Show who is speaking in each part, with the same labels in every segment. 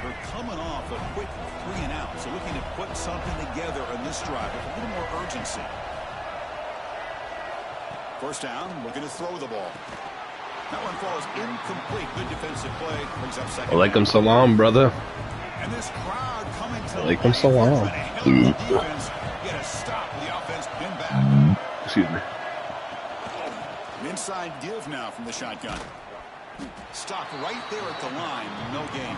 Speaker 1: They're coming off a quick 3-and-out, so looking to put something together on this drive with a little more urgency. First down, looking to throw the ball. That one falls incomplete. Good defensive play. Brings up second.
Speaker 2: Alaikum salam, brother.
Speaker 1: And this crowd coming to
Speaker 2: Alaikum salam.
Speaker 1: Defense get a stop. The offense pinned back.
Speaker 2: Excuse me.
Speaker 1: An inside give now from the shotgun. Stopped right there at the line. No gain.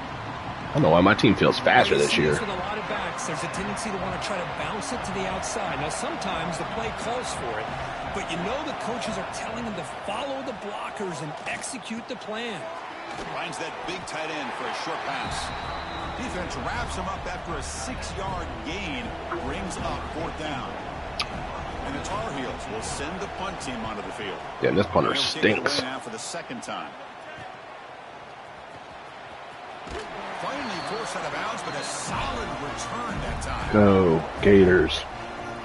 Speaker 2: I don't know why my team feels faster this year.
Speaker 3: With a lot of backs, there's a tendency to want to try to bounce it to the outside. Now, sometimes the play calls for it, but you know the coaches are telling them to follow the blockers and execute the plan.
Speaker 1: Finds that big tight end for a short pass. Defense wraps him up after a 6-yard gain. Brings up fourth down. And the Tar Heels will send the punt team onto the field.
Speaker 2: Yeah, this punter stinks.
Speaker 1: Now for the second time. Finally forced out of bounds, but a solid return that time.
Speaker 2: Go Gators.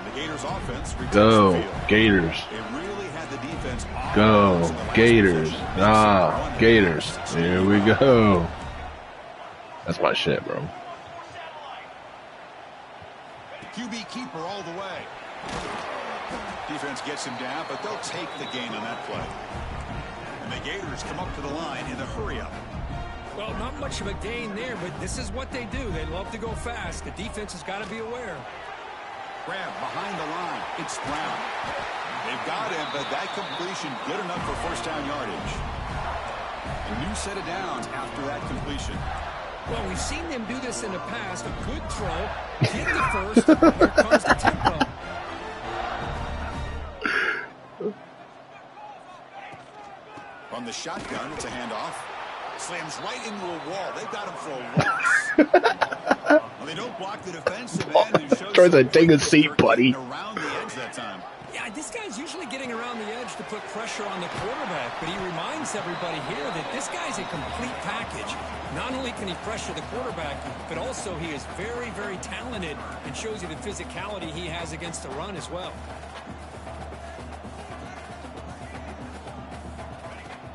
Speaker 1: The Gators offense.
Speaker 2: Go Gators.
Speaker 1: They really had the defense.
Speaker 2: Go Gators. Ah, Gators. Here we go. That's my shit, bro.
Speaker 1: QB keeper all the way. Defense gets him down, but they'll take the gain on that play. And the Gators come up to the line in the hurry-up.
Speaker 3: Well, not much of a gain there, but this is what they do. They love to go fast. The defense has got to be aware.
Speaker 1: Grab behind the line. It's Brown. They've got him, but that completion good enough for first down yardage. A new set of downs after that completion.
Speaker 3: Well, we've seen them do this in the past. A good throw. Hit the first. Here comes the tempo.
Speaker 1: From the shotgun, it's a handoff. Slams right into a wall. They've got him for a loss. Well, they don't block the defensive end. Who shows
Speaker 2: Tries to take a seat, buddy.
Speaker 1: Around the edge that time.
Speaker 3: Yeah, this guy's usually getting around the edge to put pressure on the quarterback, but he reminds everybody here that this guy's a complete package. Not only can he pressure the quarterback, but also he is very, very talented and shows you the physicality he has against the run as well.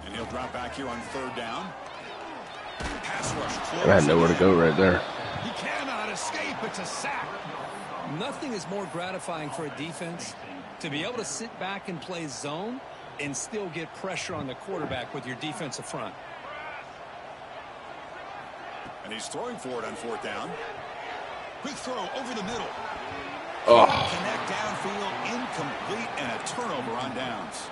Speaker 1: And he'll drop back here on third down. Pass rush close.
Speaker 2: I had nowhere to go right there.
Speaker 1: He cannot escape. It's a sack.
Speaker 3: Nothing is more gratifying for a defense to be able to sit back and play zone and still get pressure on the quarterback with your defensive front.
Speaker 1: And he's throwing for it on fourth down. Quick throw over the middle.
Speaker 2: Oh.
Speaker 1: Connect downfield, incomplete, and a turnover on downs.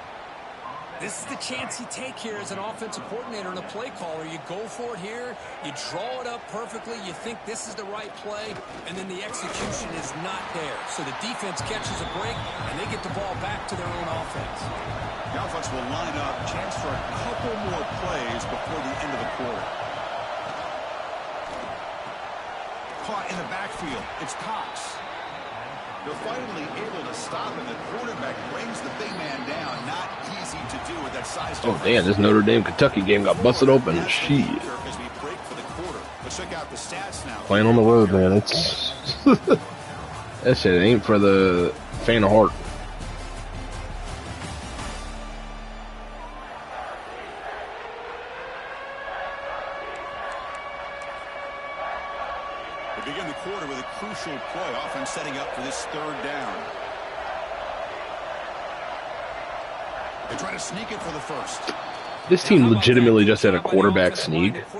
Speaker 3: This is the chance you take here as an offensive coordinator and a play caller. You go for it here, you draw it up perfectly, you think this is the right play, and then the execution is not there. So the defense catches a break, and they get the ball back to their own offense.
Speaker 1: The offense will line up, chance for a couple more plays before the end of the quarter. Caught in the backfield. It's Cox. They're finally able to stop him. The quarterback brings the big man down. Not easy to do with that size.
Speaker 2: Oh, damn, this Notre Dame-Kentucky game got busted open. Shit.
Speaker 1: As we break for the quarter. Let's check out the stats now.
Speaker 2: Playing on the road, man. It's that shit ain't for the faint of heart.
Speaker 1: We begin the quarter with a crucial play, often setting up for this third down. They try to sneak it for the first.
Speaker 2: This team legitimately just had a quarterback sneak. I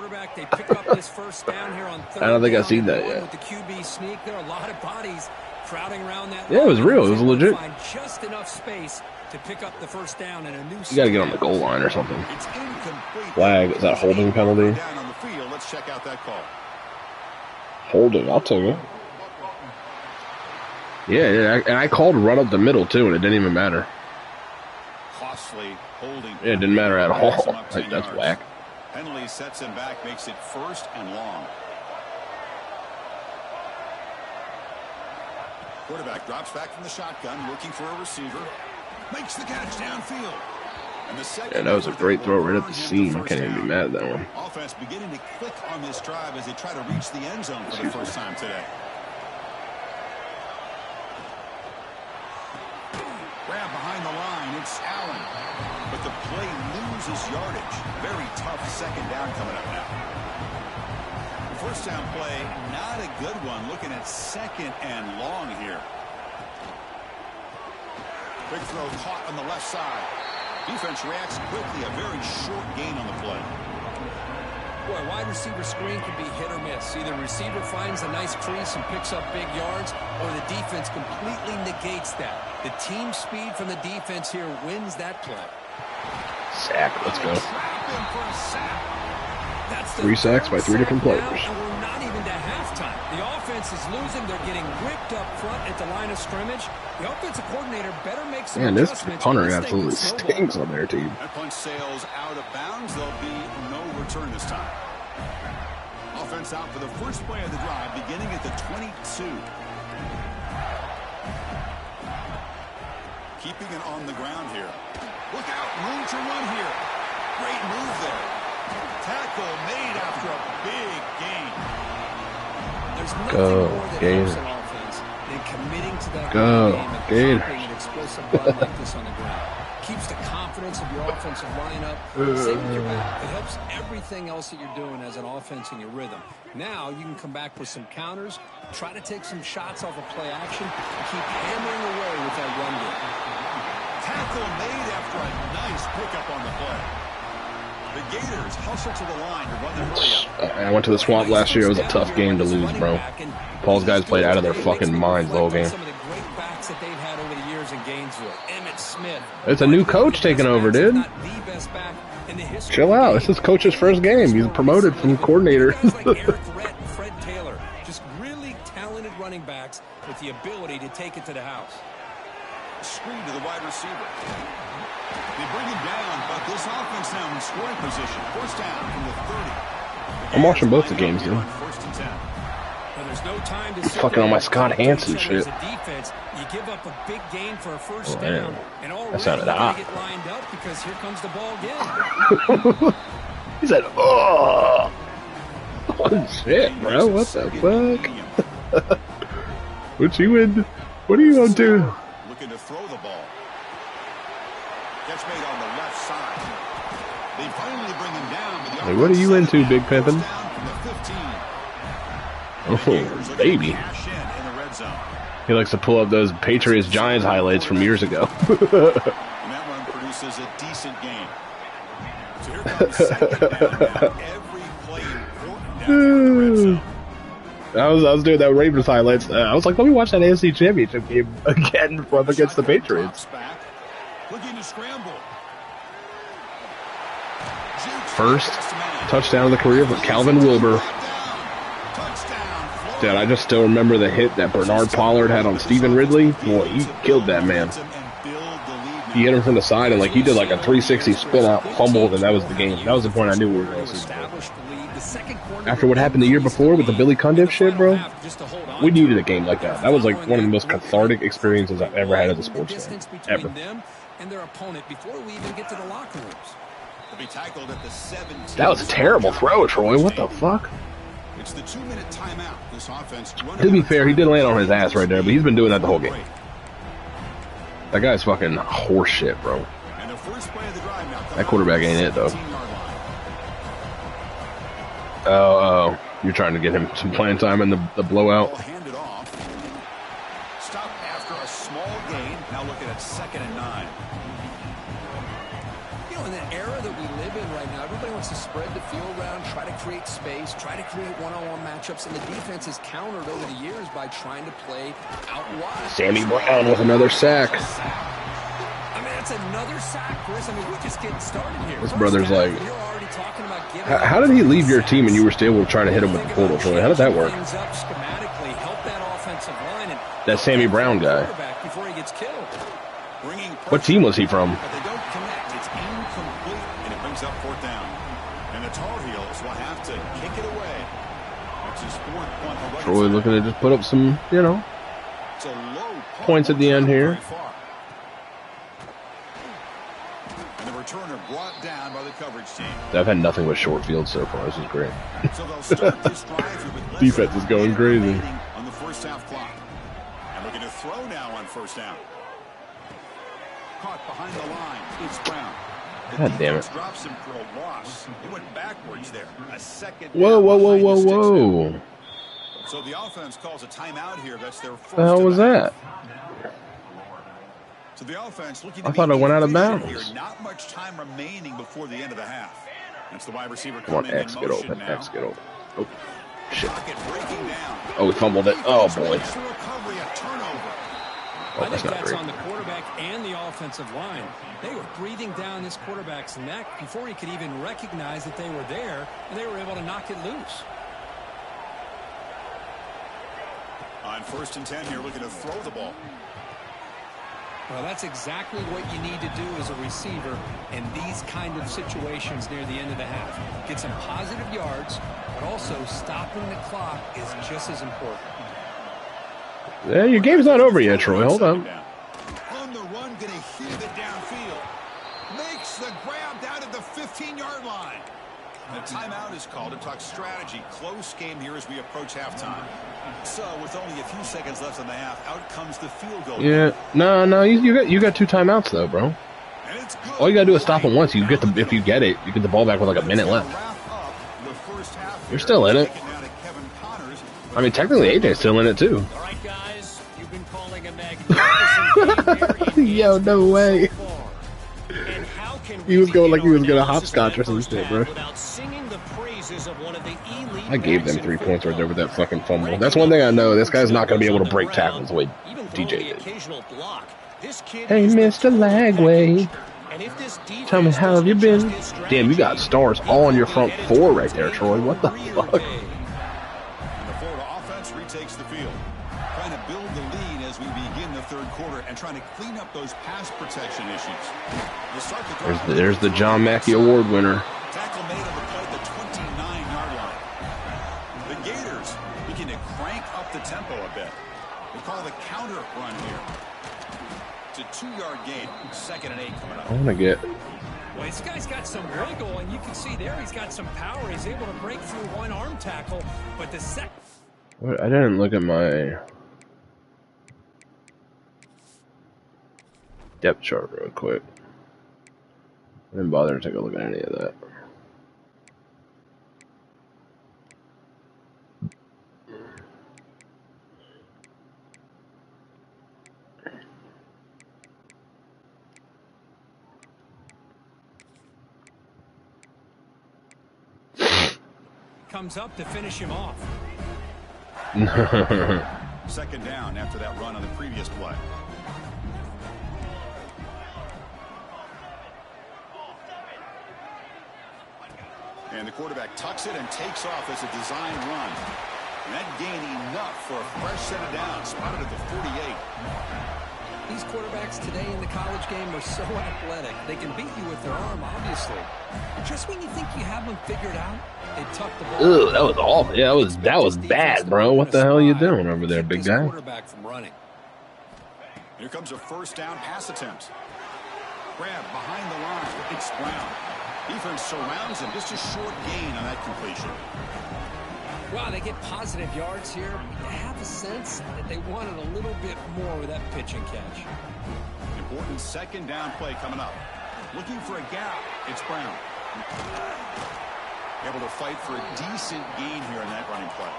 Speaker 2: don't think I've seen that yet.
Speaker 3: With the QB sneak, there are a lot of bodies crowding around that.
Speaker 2: Yeah, it was real. It was legit.
Speaker 3: Find just enough space to pick up the first down and a new.
Speaker 2: You got to get on the goal line or something.
Speaker 1: It's incomplete.
Speaker 2: Flag. Is that a holding penalty?
Speaker 1: Down on the field. Let's check out that call.
Speaker 2: Holding. I'll take it. Yeah, and I called run up the middle too, and it didn't even matter.
Speaker 1: Costly holding.
Speaker 2: Yeah, it didn't matter at all. Like, that's whack.
Speaker 1: Penalty sets him back, makes it first and long. Quarterback drops back from the shotgun, looking for a receiver. Makes the catch downfield. And the second.
Speaker 2: Yeah, that was a great throw right at the seam. I can't even be mad at that one.
Speaker 1: Offense beginning to click on this drive as they try to reach the end zone for the first time today. Grab behind the line, it's Allen. But the play loses yardage. Very tough second down coming up now. The first down play, not a good one. Looking at 2nd and long here. Quick throw caught on the left side. Defense reacts quickly. A very short gain on the play.
Speaker 3: Boy, wide receiver screen can be hit or miss. Either receiver finds a nice crease and picks up big yards, or the defense completely negates that. The team speed from the defense here wins that play.
Speaker 2: Sack, let's go.
Speaker 3: That's
Speaker 2: 3 sacks by 3 different players.
Speaker 3: And we're not even to halftime. The offense is losing. They're getting ripped up front at the line of scrimmage. The offensive coordinator better make some adjustments.
Speaker 2: Man, this punter absolutely stinks on their team.
Speaker 1: That punch sails out of bounds. There'll be no return this time. Offense out for the first play of the drive, beginning at the 22. Keeping it on the ground here. Look out, room to run here. Great move there. Tackle made after a big gain.
Speaker 3: There's nothing more that helps an offense than committing to that game and popping an explosive run like this on the ground. Keeps the confidence of your offensive lineup. Same with your back. It helps everything else that you're doing as an offense in your rhythm. Now you can come back with some counters, try to take some shots off of play action, and keep hammering away with that run game.
Speaker 1: Tackle made after a nice pickup on the play. The Gators hustle to the line to run the hurry up.
Speaker 2: I went to the Swamp last year. It was a tough game to lose, bro. Paul's guys played out of their fucking minds the whole game. It's a new coach taking over, dude. Chill out. This is coach's first game. He's promoted from coordinator.
Speaker 3: Fred Taylor, just really talented running backs with the ability to take it to the house.
Speaker 1: Screen to the wide receiver. They bring him down, but this offense now in scoring position. First down from the 30.
Speaker 2: I'm watching both the games, dude.
Speaker 1: First and 10.
Speaker 3: Well, there's no time to
Speaker 2: fucking on my Scott Hansen shit.
Speaker 3: Defense, you give up a big gain for a first down, and
Speaker 2: that sounded hot.
Speaker 3: Get lined up because here comes the ball again.
Speaker 2: He said, "Oh, oh shit, bro! What the fuck? What you in? What are you on to?"
Speaker 1: Looking to throw the ball. Catch made on the left side. They finally bring him down. But
Speaker 2: hey, what are you into, Big Pimpin'? Oh, baby. He likes to pull up those Patriots-Giants highlights from years ago.
Speaker 1: And that one produces a decent game. So here comes second down. Every play important down in the red zone.
Speaker 2: I was doing that Ravens highlights. I was like, let me watch that AFC Championship game again up against the Patriots.
Speaker 1: Looking to scramble.
Speaker 2: First touchdown of the career for Calvin Wilbur. Dude, I just still remember the hit that Bernard Pollard had on Stephen Ridley. Boy, he killed that man. He hit him from the side, and like he did like a 360 spin out, fumbled, and that was the game. That was the point I knew we were going to see. After what happened the year before with the Billy Cundiff shit, bro, we needed a game like that. That was like one of the most cathartic experiences I've ever had as a sports fan. Ever.
Speaker 3: And their opponent before we even get to the locker rooms.
Speaker 2: That was a terrible throw, Troy. What the fuck?
Speaker 1: It's the 2-minute timeout. This offense.
Speaker 2: To be fair, he did land on his ass right there, but he's been doing that the whole game. That guy's fucking horseshit, bro. That quarterback ain't it, though. Oh, you're trying to get him some playing time in the blowout.
Speaker 1: Hand it off. Stop after a small gain. Now looking at 2nd and 9.
Speaker 3: You know, in the era that we live in right now, everybody wants to spread the field around, try to create space, try to create one-on-one matchups, and the defense is countered over the years by trying to play out wide.
Speaker 2: Sammy Brown with another sack.
Speaker 3: I mean, that's another sack, Chris. I mean, we're just getting started here.
Speaker 2: This brother's like,
Speaker 3: you're already talking about giving
Speaker 2: how did he leave your team and you were still able to try to hit him with the portal, Troy? How did that work?
Speaker 3: Schematically, help that offensive line and
Speaker 2: that Sammy Brown guy.
Speaker 3: Before he gets killed.
Speaker 2: What team was he from?
Speaker 1: But they don't connect. It's incomplete, and it brings up 4th down. And the Tar Heels will have to kick it away. That's his 4th point.
Speaker 2: Troy looking to just put up some, you know, points at the end here.
Speaker 1: And the returner brought down by the coverage team.
Speaker 2: I've had nothing but short fields so far. This is great.
Speaker 1: So they'll start this drive with
Speaker 2: defense is going crazy.
Speaker 1: On the first half clock. And looking to throw now on first down. Caught behind the line. It's Brown.
Speaker 2: God damn it.
Speaker 1: Drops him for a loss. He went backwards there. A second.
Speaker 2: Whoa, whoa, whoa, whoa, whoa.
Speaker 1: So the offense calls a timeout here. That's their first.
Speaker 2: What the hell was that?
Speaker 1: So the offense looking
Speaker 2: I thought it went out of bounds.
Speaker 1: Here. Not much time remaining before the end of the half. That's the wide receiver.
Speaker 2: Come on, X, get open.
Speaker 1: Now.
Speaker 2: X, get open. Oh, shit.
Speaker 1: Down.
Speaker 2: Oh, we fumbled it. Oh, boy.
Speaker 3: I think that's on the quarterback and the offensive line. They were breathing down this quarterback's neck before he could even recognize that they were there, and they were able to knock it loose.
Speaker 1: On 1st and 10 here, looking to throw the ball.
Speaker 3: Well, that's exactly what you need to do as a receiver in these kind of situations near the end of the half. Get some positive yards, but also stopping the clock is just as important.
Speaker 2: Yeah, your game's not over yet, Troy. Hold on.
Speaker 1: On the run, going to heave it downfield. Makes the grab down at the 15-yard line. The timeout is called to talk strategy. Close game here as we approach halftime. So, with only a few seconds left in the half, out comes the field goal.
Speaker 2: Yeah, no, you got 2 timeouts though, bro. All you gotta do is stop it once. You get if you get it, you get the ball back with like a minute left. You're still in it. I mean, technically AJ's still in it too.
Speaker 3: All right, guys, you've been calling a magnificent game here.
Speaker 2: Yo, no way.
Speaker 3: And how can
Speaker 2: He was going like he was gonna hopscotch or some shit, bro. I gave them 3 points right there with that fucking fumble. That's one thing I know. This guy's not gonna be able to break tackles the way DJ did. Hey, Mr. Lagway. Tell me, how have you been? Damn, you got stars all on your front 4 right there, Troy. What the fuck?
Speaker 1: The Florida offense retakes the field. Trying to build the lead as we begin the 3rd quarter and trying to clean up those pass protection issues.
Speaker 2: There's the John Mackey Award winner.
Speaker 1: Tackle made on the play at the 29-yard line. The Gators begin to crank up the tempo a bit. They call the counter run here. It's a 2-yard gain. 2nd and 8 coming up.
Speaker 2: I want to get.
Speaker 3: Well, this guy's got some wiggle, and you can see there he's got some power. He's able to break through one arm tackle, but the second.
Speaker 2: I didn't look at my depth chart real quick. I didn't bother to take a look at any of that.
Speaker 3: Comes up to finish him off.
Speaker 1: 2nd down after that run on the previous play. And the quarterback tucks it and takes off as a design run. And that gained enough for a fresh set of downs, spotted at the 48.
Speaker 3: These quarterbacks today in the college game are so athletic. They can beat you with their arm, obviously. Just when you think you have them figured out, they tuck the ball.
Speaker 2: Ugh, that was awful. Yeah, that was bad, bro. What the hell are you doing over there, big guy?
Speaker 3: Quarterback from running.
Speaker 1: Here comes a 1st down pass attempt. Grab behind the line. It's Brown. Defense surrounds him. Just a short gain on that completion.
Speaker 3: Wow, they get positive yards here. You have a sense that they wanted a little bit more with that pitch and catch.
Speaker 1: Important 2nd down play coming up. Looking for a gap. It's Brown. Able to fight for a decent gain here in that running play.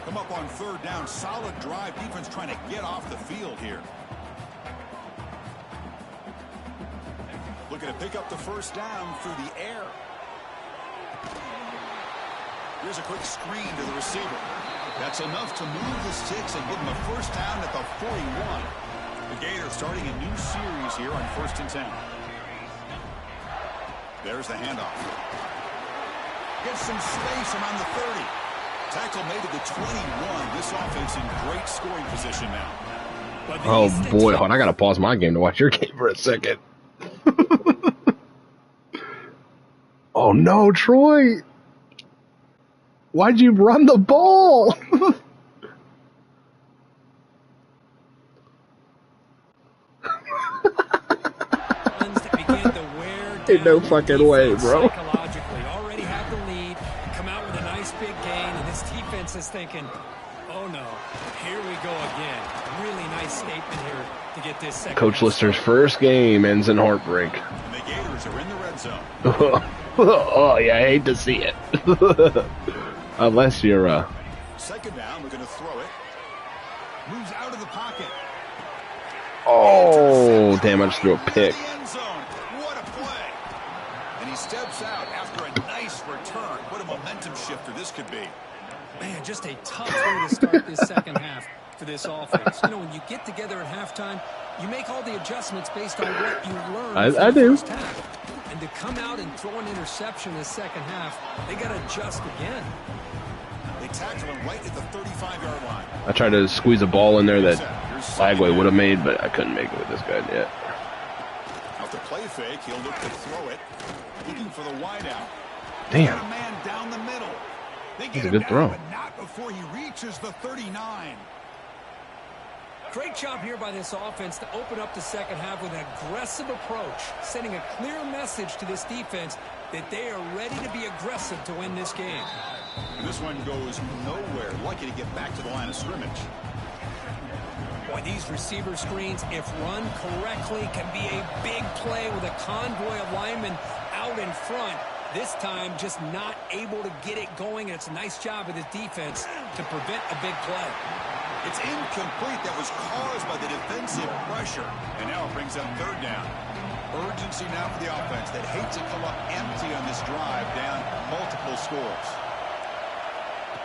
Speaker 1: Come up on 3rd down. Solid drive. Defense trying to get off the field here. Looking to pick up the 1st down through the air. Here's a quick screen to the receiver. That's enough to move the sticks and give him a 1st down at the 41. The Gators starting a new series here on 1st and 10. There's the handoff. Gets some space around the 30. Tackle made at the 21. This offense in great scoring position now.
Speaker 2: Oh boy, hold on, I gotta pause my game to watch your game for a second. Oh no, Troy! Why'd you run the ball? Ain't no fucking way, bro.
Speaker 3: Already have the lead, come out with a nice big gain, and this defense is thinking, Oh, no. Here we go again. Really nice statement here to get this second.
Speaker 2: Coach Lister's first game ends in heartbreak.
Speaker 1: And the Gators are in the red zone.
Speaker 2: Oh, yeah, I hate to see it. Unless you're...
Speaker 1: Second down, we're going to throw it. Moves out of the pocket.
Speaker 2: Oh, damn, I just threw a pick.
Speaker 1: What a play. And he steps out after a nice return. What a momentum shifter this could be.
Speaker 3: Man, just a tough way to start this second half for this offense. You know, when you get together at halftime, you make all the adjustments based on what you learned
Speaker 2: I
Speaker 3: from the
Speaker 2: do.
Speaker 3: first half. And to come out and throw an interception in the second half, they got to adjust again.
Speaker 1: They tackle him right at the 35-yard line.
Speaker 2: I tried to squeeze a ball in there that Lagway would have made, but I couldn't make it with this guy yet.
Speaker 1: Out the play fake, he'll look to throw it. Looking for the wideout.
Speaker 2: Damn.
Speaker 1: A man down the middle. They get
Speaker 2: That's a
Speaker 1: him
Speaker 2: good
Speaker 1: down,
Speaker 2: throw.
Speaker 1: but not before he reaches the 39.
Speaker 3: Great job here by this offense to open up the second half with an aggressive approach, sending a clear message to this defense that they are ready to be aggressive to win this game.
Speaker 1: And this one goes nowhere. Lucky to get back to the line of scrimmage.
Speaker 3: Boy, these receiver screens, if run correctly, can be a big play with a convoy of linemen out in front. This time, just not able to get it going, and it's a nice job of the defense to prevent a big play.
Speaker 1: It's incomplete. That was caused by the defensive pressure. And now it brings up third down. Urgency now for the offense that hates to come up empty on this drive, down multiple scores.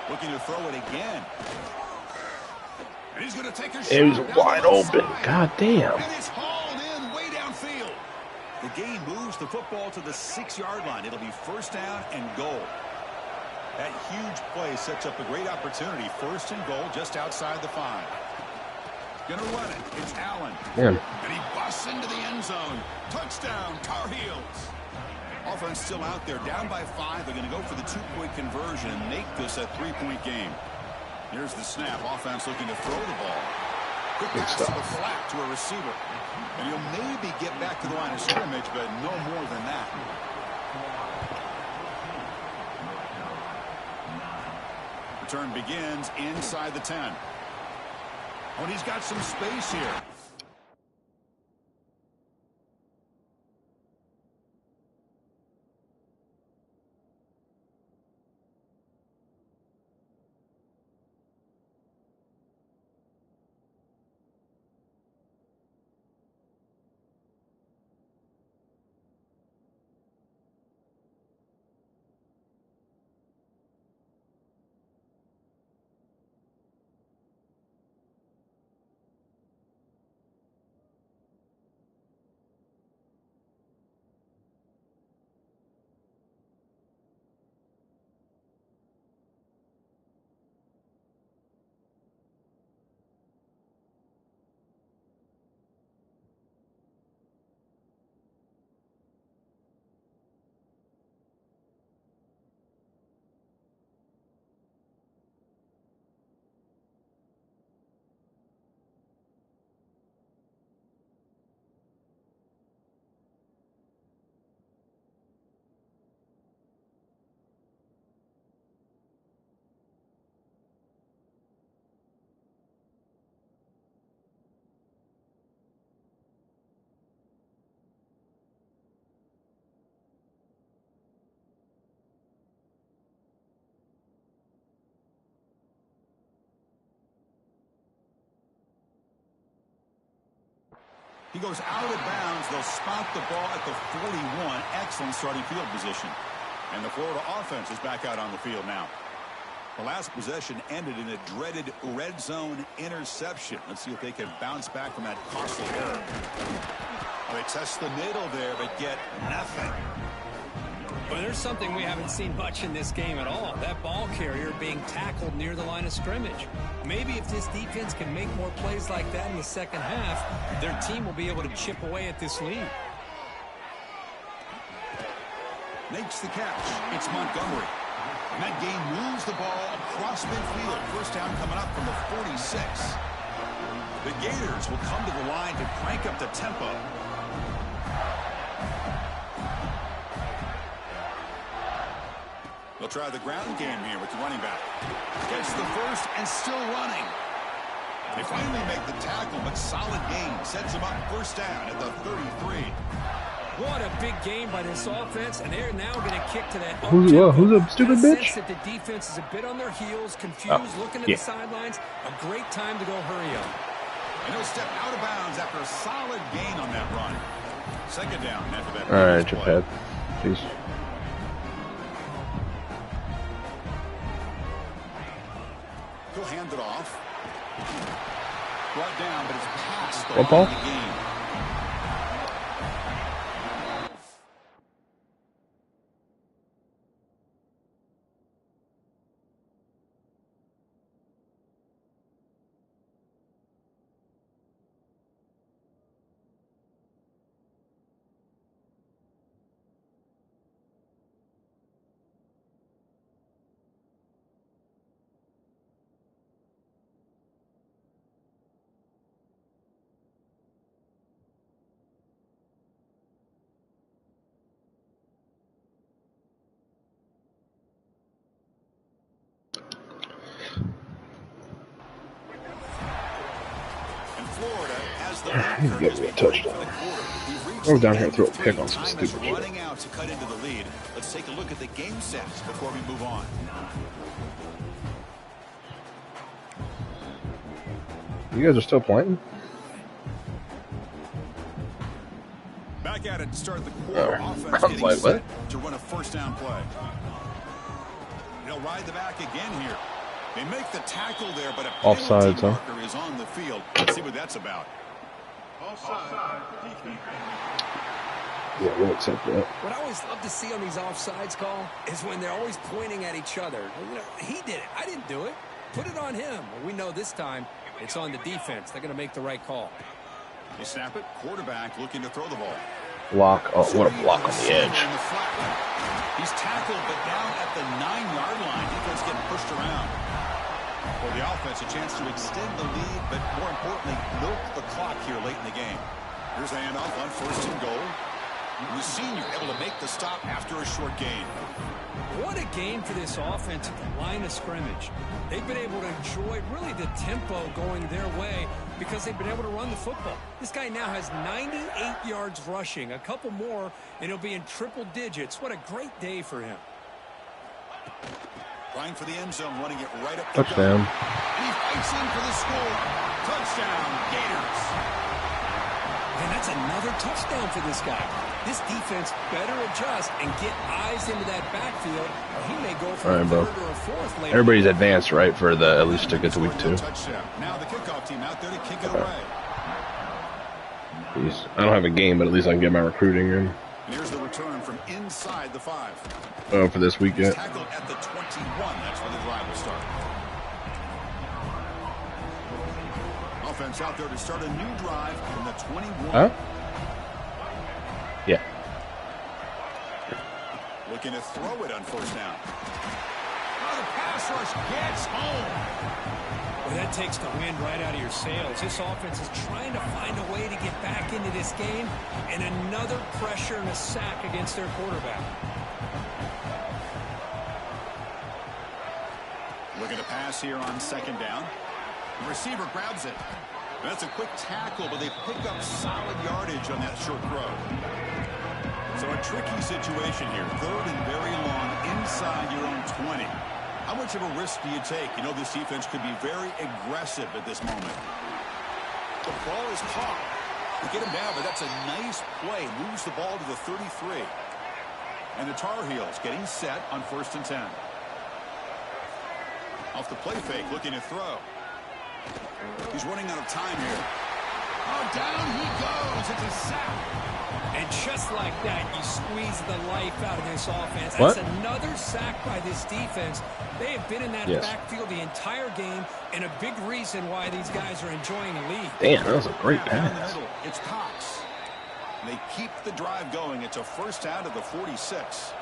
Speaker 1: Looking to throw it again. And he's going to take a shot.
Speaker 2: It was wide open. God damn.
Speaker 1: And it's hauled in way downfield. The game moves the football to the 6-yard line. It'll be first down and goal. That huge play sets up a great opportunity. First and goal just outside the 5. Gonna run it. It's Allen.
Speaker 2: Man.
Speaker 1: And he busts into the end zone. Touchdown, Tar Heels. Offense still out there, down by 5. They're going to go for the 2-point conversion and make this a 3-point game. Here's the snap. Offense looking to throw the ball. Quick pass to the flat to a receiver. And he'll maybe get back to the line of scrimmage, but no more than that. Return begins inside the 10. Oh, and he's got some space here. He goes out of bounds. They'll spot the ball at the 41. Excellent starting field position. And the Florida offense is back out on the field now. The last possession ended in a dreaded red zone interception. Let's see if they can bounce back from that costly error. They test the middle there, but get nothing.
Speaker 3: Well, there's something we haven't seen much in this game at all. That ball carrier being tackled near the line of scrimmage. Maybe if this defense can make more plays like that in the second half, their team will be able to chip away at this lead.
Speaker 1: Makes the catch. It's Montgomery. And that game moves the ball across midfield. First down coming up from the 46. The Gators will come to the line to crank up the tempo. They'll try the ground game here with the running back. Gets the first and still running. They finally make the tackle, but solid gain. Sets them up first down at the 33.
Speaker 3: What a big game by this offense, and they're now going to kick to that.
Speaker 2: Who's a stupid bitch?
Speaker 3: That the defense is a bit on their heels, confused, looking at the sidelines. A great time to go hurry up.
Speaker 1: And he'll step out of bounds after a solid gain on that run. Second down after that.
Speaker 2: All right, Japan. Peace.
Speaker 1: He'll hand it off. Brought down, but it's past the
Speaker 2: What
Speaker 1: line
Speaker 2: ball?
Speaker 1: of the game.
Speaker 2: He's getting me a touchdown. I'll go down here and throw a pick on some stupid shit.
Speaker 1: Running out to cut into the lead. Let's take a look at the game stats before we move on.
Speaker 2: You guys are still playing?
Speaker 1: Back at it to start the quarter. Offense
Speaker 2: I was like, what?
Speaker 1: To run a first down play. They'll ride the back again here. They make the tackle there, but a
Speaker 2: offsides, huh?
Speaker 1: marker is on the field. Let's see what that's about.
Speaker 2: Yeah, we'll accept that.
Speaker 3: What I always love to see on these offsides call is when they're always pointing at each other. You know, he did it. I didn't do it. Put it on him. Well, we know this time it's on the defense. They're going to make the right call.
Speaker 1: They snap it. Quarterback looking to throw the ball.
Speaker 2: Block. Oh, what a block on the edge.
Speaker 1: He's tackled, but down at the 9-yard line. Defense getting pushed around. For the offense, a chance to extend the lead, but more importantly, milk the clock here late in the game. Here's a handoff on first and goal. The senior able to make the stop after a short gain.
Speaker 3: What a game for this offense at the line of scrimmage. They've been able to enjoy really the tempo going their way because they've been able to run the football. This guy now has 98 yards rushing, a couple more, and he'll be in triple digits. What a great day for him.
Speaker 1: Trying for the end zone, running it right up the
Speaker 2: touchdown.
Speaker 1: And he fights in for the score. Touchdown, Gators.
Speaker 3: And that's another touchdown for this guy. This defense better adjust and get eyes into that backfield, or he may go for a third or a fourth later.
Speaker 2: Everybody's advanced, right, for the at least to get to week 2.
Speaker 1: Now the kickoff team out there to kick it away.
Speaker 2: Jeez. I don't have a game, but at least I can get my recruiting in.
Speaker 1: And here's the return from inside the 5.
Speaker 2: Oh, for this weekend.
Speaker 1: Tackled at the 21. That's where the drive will start. Offense out there to start a new drive from the 21.
Speaker 2: Huh? Yeah.
Speaker 1: Looking to throw it on first down. Oh, the pass rush gets home.
Speaker 3: Well, that takes the wind right out of your sails. This offense is trying to find a way to get back into this game, and another pressure and a sack against their quarterback.
Speaker 1: Looking to pass here on second down. The receiver grabs it. That's a quick tackle, but they pick up solid yardage on that short throw. So a tricky situation here. Third and very long inside your own 20. How much of a risk do you take? You know this defense could be very aggressive at this moment. The ball is caught. They get him down, but that's a nice play. Moves the ball to the 33. And the Tar Heels getting set on first and 10. Off the play fake, looking to throw. He's running out of time here. Oh, down he goes. It's a sack.
Speaker 3: And just like that, you squeeze the life out of this offense.
Speaker 2: What?
Speaker 3: That's another sack by this defense. They have been in that backfield the entire game, and a big reason why these guys are enjoying a lead.
Speaker 2: Damn, that was a great pass.
Speaker 1: It's Cox. They keep the drive going. It's a first out of the 46.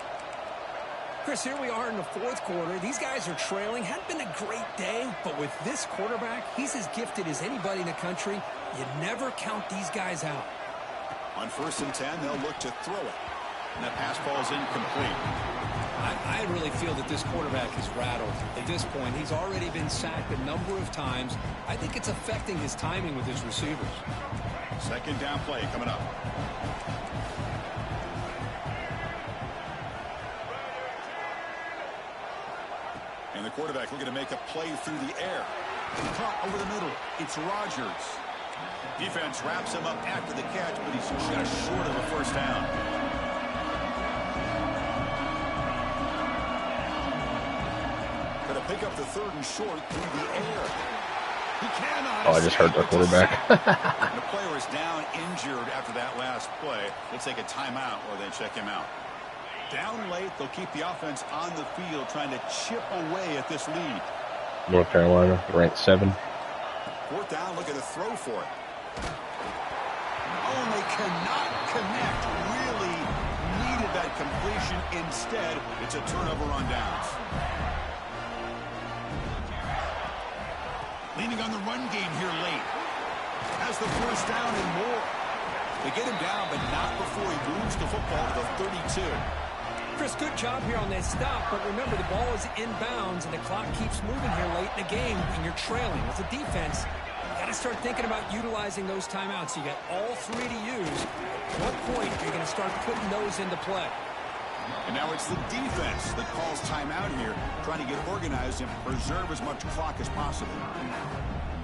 Speaker 3: Chris, here we are in the fourth quarter. These guys are trailing. Hadn't been a great day, but with this quarterback, he's as gifted as anybody in the country. You never count these guys out.
Speaker 1: On first and 10, they'll look to throw it. And that pass falls incomplete.
Speaker 3: I really feel that this quarterback is rattled at this point. He's already been sacked a number of times. I think it's affecting his timing with his receivers.
Speaker 1: Second down play coming up. And the quarterback looking to make a play through the air. Caught over the middle. It's Rodgers. Defense wraps him up after the catch, but he's just short of a first down. Going to pick up the 3rd and short through the air. He cannot.
Speaker 2: Oh, I just hurt the quarterback.
Speaker 1: The player is down injured after that last play. They'll take a timeout or they check him out. Down late, they'll keep the offense on the field trying to chip away at this lead.
Speaker 2: North Carolina, ranked 7.
Speaker 1: 4th down, looking to throw for it. Oh, and they cannot connect. Really needed that completion. Instead, it's a turnover on downs. Leaning on the run game here late. Has the first down and more. They get him down, but not before he moves the football to the 32.
Speaker 3: Chris, good job here on that stop, but remember the ball is inbounds and the clock keeps moving here late in the game and you're trailing. As a defense, you got to start thinking about utilizing those timeouts. You got all 3 to use. At what point are you going to start putting those into play?
Speaker 1: And now it's the defense that calls timeout here, trying to get organized and preserve as much clock as possible.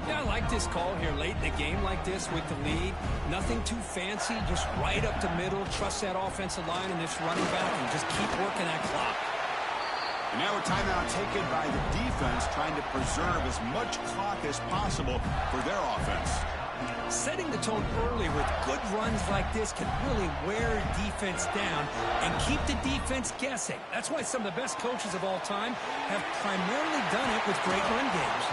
Speaker 3: Yeah, I like this call here late in the game like this with the lead. Nothing too fancy, just right up the middle. Trust that offensive line and this running back and just keep working that clock.
Speaker 1: And now a timeout taken by the defense, trying to preserve as much clock as possible for their offense.
Speaker 3: Setting the tone early with good runs like this can really wear defense down and keep the defense guessing. That's why some of the best coaches of all time have primarily done it with great run games.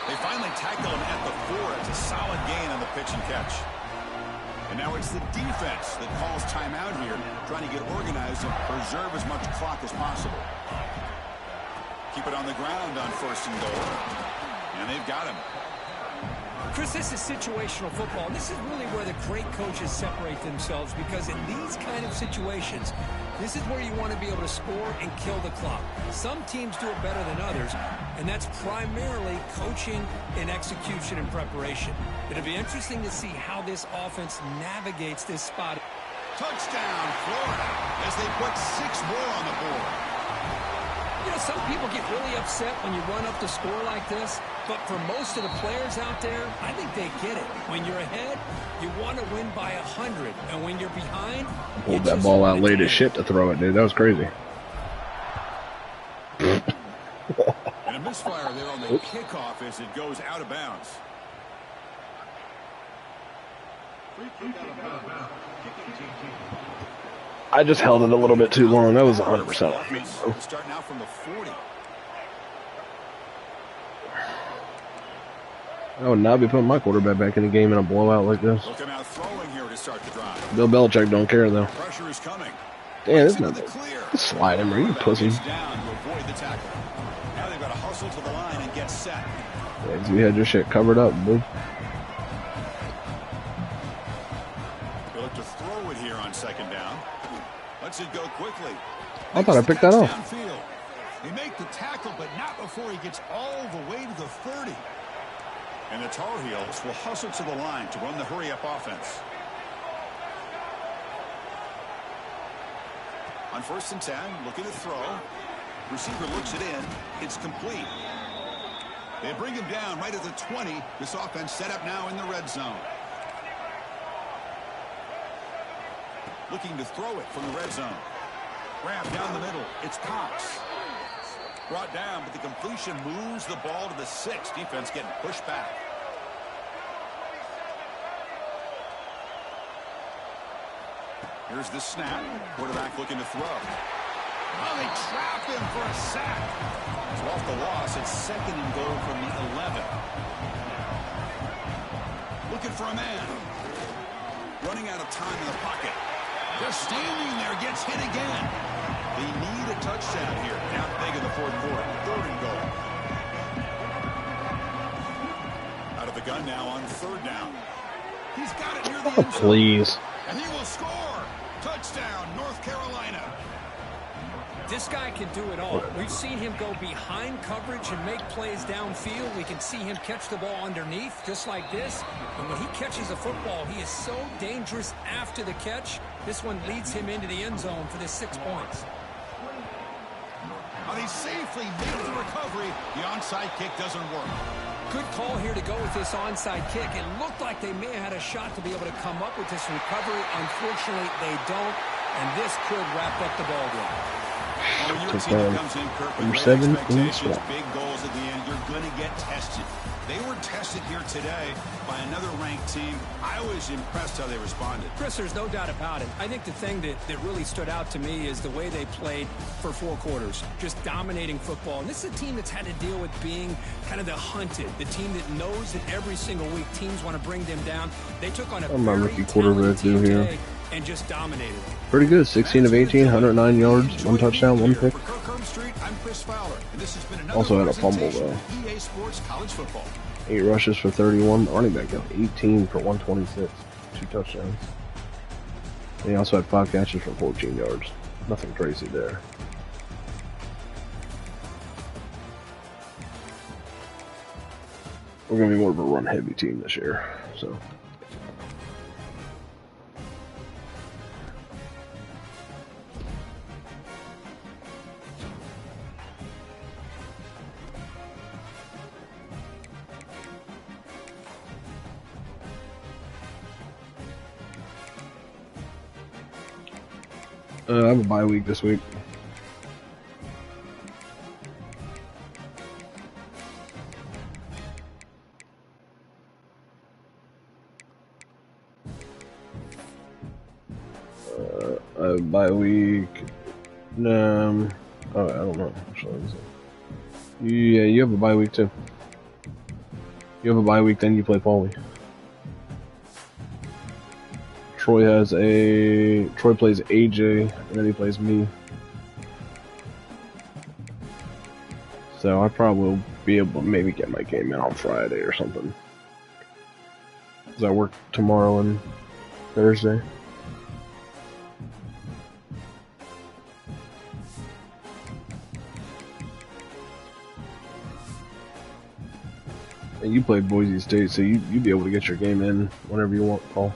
Speaker 1: They finally tackle him at the 4. It's a solid gain on the pitch and catch. And now it's the defense that calls timeout here, trying to get organized and preserve as much clock as possible. Keep it on the ground on 1st and goal. And they've got him.
Speaker 3: Chris, this is situational football. This is really where the great coaches separate themselves because in these kind of situations, this is where you want to be able to score and kill the clock. Some teams do it better than others, and that's primarily coaching and execution and preparation. It'll be interesting to see how this offense navigates this spot.
Speaker 1: Touchdown, Florida, as they put 6 more on the board.
Speaker 3: You know, some people get really upset when you run up the score like this, but for most of the players out there, I think they get it. When you're ahead, you want to win by 100, and when you're behind,
Speaker 2: Pulled that ball out late as shit to throw it, dude. That was crazy.
Speaker 1: And a misfire there on the kickoff as it goes out of bounds.
Speaker 2: I just held it a little bit too long. That was 100% on me.
Speaker 1: Starting out from the 40.
Speaker 2: I would not be putting my quarterback back in the game in a blowout like this.
Speaker 1: Looking out throwing here to start the drive.
Speaker 2: Bill Belichick don't care though.
Speaker 1: Pressure is coming.
Speaker 2: Damn, this not slide him, you pussy.
Speaker 1: Down to avoid the tackle. Now they've got to hustle to the line and get set.
Speaker 2: Yeah, we had your shit covered up, dude.
Speaker 1: They look to throw it here on 2nd down. Lets it go quickly.
Speaker 2: I thought I picked that off.
Speaker 1: Downfield. They make the tackle, but not before he gets all the way to the 30. And the Tar Heels will hustle to the line to run the hurry-up offense. On 1st and 10, looking to throw. Receiver looks it in. It's complete. They bring him down right at the 20. This offense set up now in the red zone. Looking to throw it from the red zone. Grab down the middle. It's Cox. Brought down, but the completion moves the ball to the 6. Defense getting pushed back. Here's the snap. Quarterback looking to throw. Oh, they trap him for a sack. So off the loss, it's 2nd and goal from the 11. Looking for a man. Running out of time in the pocket. Just standing there, gets hit again. They need a touchdown here. Down big in the 4th quarter. 3rd and goal. Out of the gun now on 3rd down. He's got it near the end zone.
Speaker 2: Please.
Speaker 1: And he will score. Touchdown, North Carolina.
Speaker 3: This guy can do it all. We've seen him go behind coverage and make plays downfield. We can see him catch the ball underneath, just like this. And when he catches a football, he is so dangerous after the catch. This one leads him into the end zone for the 6 points.
Speaker 1: He safely made the recovery. The onside kick doesn't work.
Speaker 3: Good call here to go with this onside kick. It looked like they may have had a shot to be able to come up with this recovery. Unfortunately, they don't, and this could wrap up the ball game.
Speaker 1: When your team comes in, Kirk, with great expectations, big goals at the end, you're going to get tested. They were tested here today by another ranked team. I was impressed how they responded.
Speaker 3: Chris, there's no doubt about it. I think the thing that really stood out to me is the way they played for 4 quarters, just dominating football. And this is a team that's had to deal with being kind of the hunted, the team that knows that every single week teams want to bring them down. They took on a very talented team today and just dominated.
Speaker 2: Pretty good. 16 of 18, 109 yards, 1 touchdown, 1 pick. Also had a fumble, though. 8 rushes for 31. Running back got 18 for 126. 2 touchdowns. And he also had 5 catches for 14 yards. Nothing crazy there. We're going to be more of a run-heavy team this year, so... I have a bye week this week. I have a bye week. Oh, I don't know. Actually, yeah, you have a bye week too. You have a bye week, then you play Paulie. Troy plays AJ, and then he plays me. So I probably will be able to maybe get my game in on Friday or something. Because I work tomorrow and Thursday. And you play Boise State, so you'd be able to get your game in whenever you want, Paul.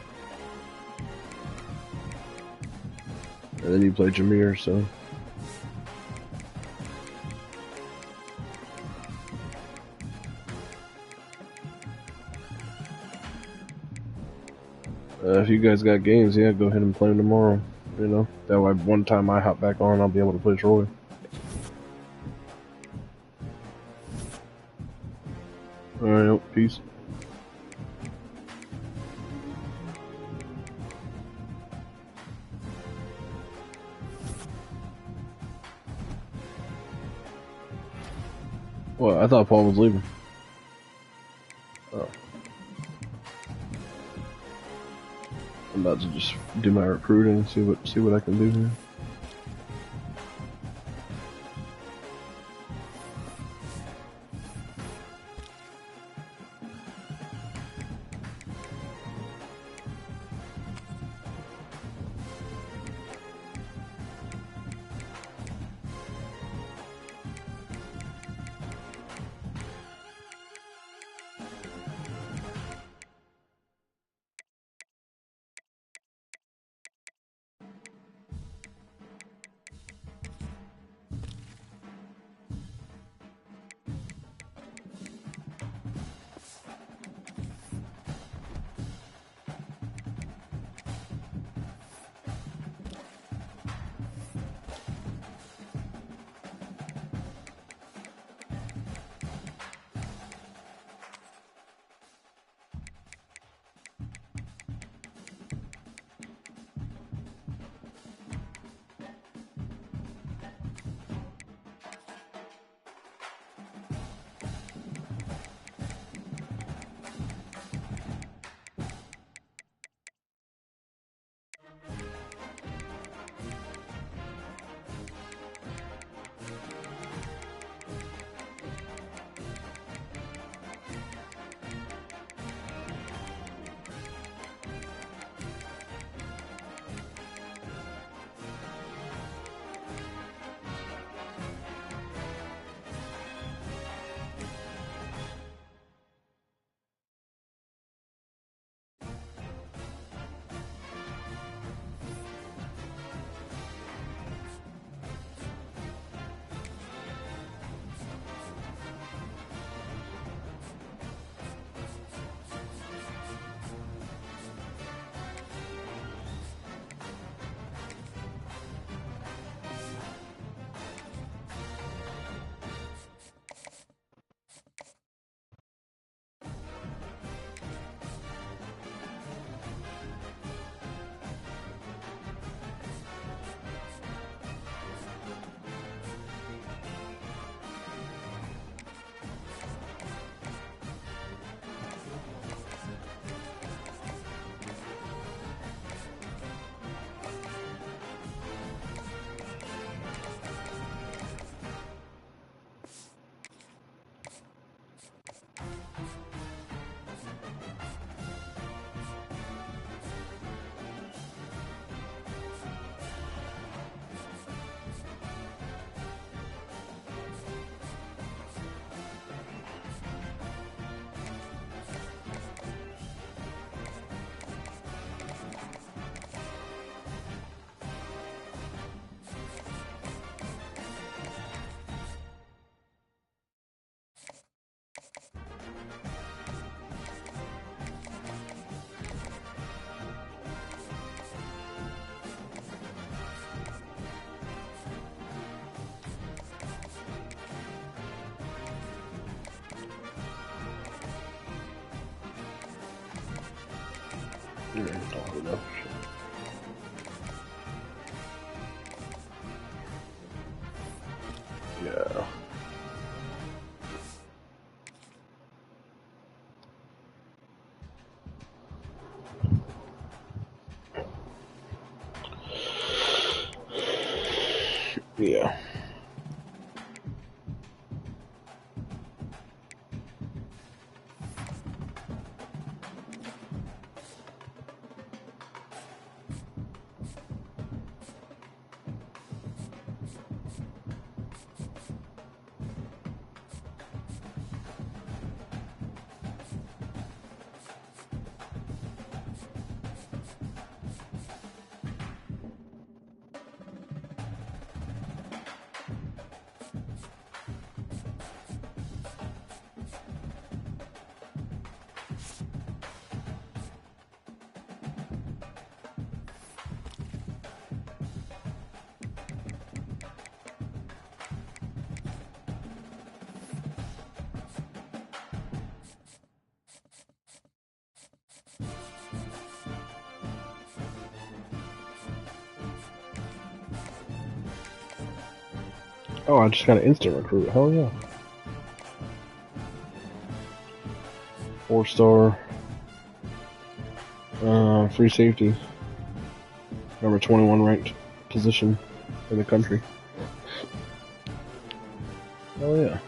Speaker 2: And then you play Jameer, so... if you guys got games, yeah, go ahead and play them tomorrow. You know, that way one time I hop back on, I'll be able to play Troy. Alright, peace. Well, I thought Paul was leaving. Oh. I'm about to just do my recruiting, see what I can do here. Yeah. Yeah. Oh, I just got an instant recruit. Hell yeah. 4-star. Free safety. Number 21 ranked position in the country. Hell yeah.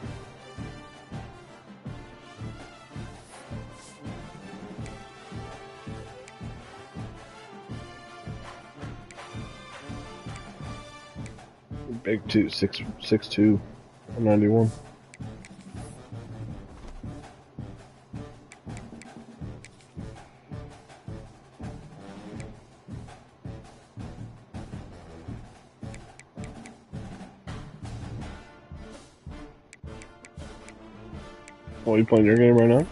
Speaker 2: Big 6'2", 191. Oh, you playing your game right now?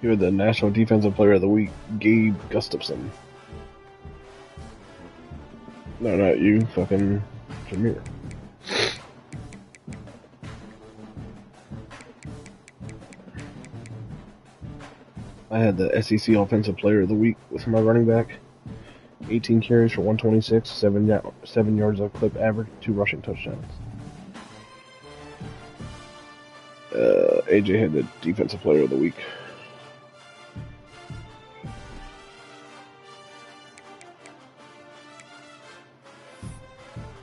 Speaker 2: You had the National Defensive Player of the Week, Gabe Gustafson. No, not you, fucking Jameer. I had the SEC Offensive Player of the Week with my running back. 18 carries for 126, 7 yards of clip average, 2 rushing touchdowns. AJ had the Defensive Player of the Week.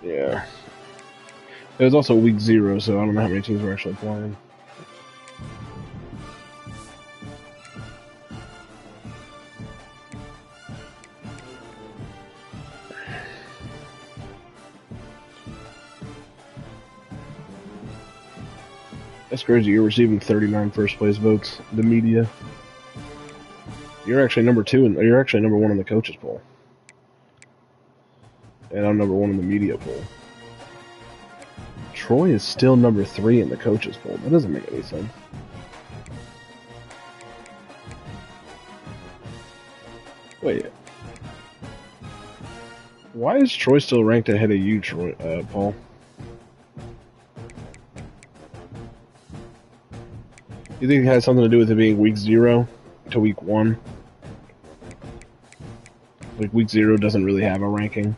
Speaker 2: Yeah. It was also week 0, so I don't know how many teams were actually playing. That's crazy. You're receiving 39 first place votes. The media. You're actually number 2, and you're actually number 1 in the coaches poll. And I'm number 1 in the media poll. Troy is still number 3 in the coaches poll. That doesn't make any sense. Wait. Why is Troy still ranked ahead of you, Troy, Paul? You think it has something to do with it being week 0 to week 1? Like, week 0 doesn't really have a ranking.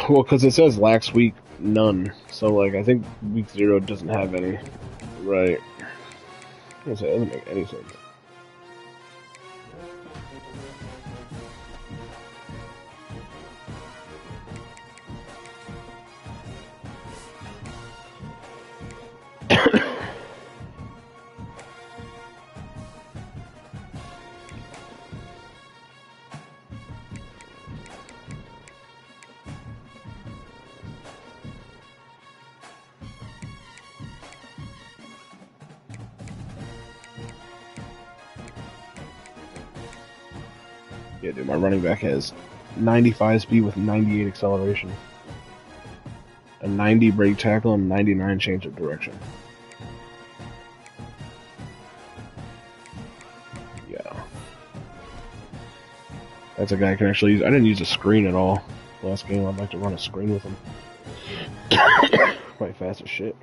Speaker 2: Well, because it says last week, none. So, like, I think week 0 doesn't have any. Right. It doesn't make any sense. Yeah, dude, my running back has 95 speed with 98 acceleration, a 90 break tackle, and 99 change of direction. Yeah. That's a guy I can actually use. I didn't use a screen at all last game. I'd like to run a screen with him. Probably fast as shit.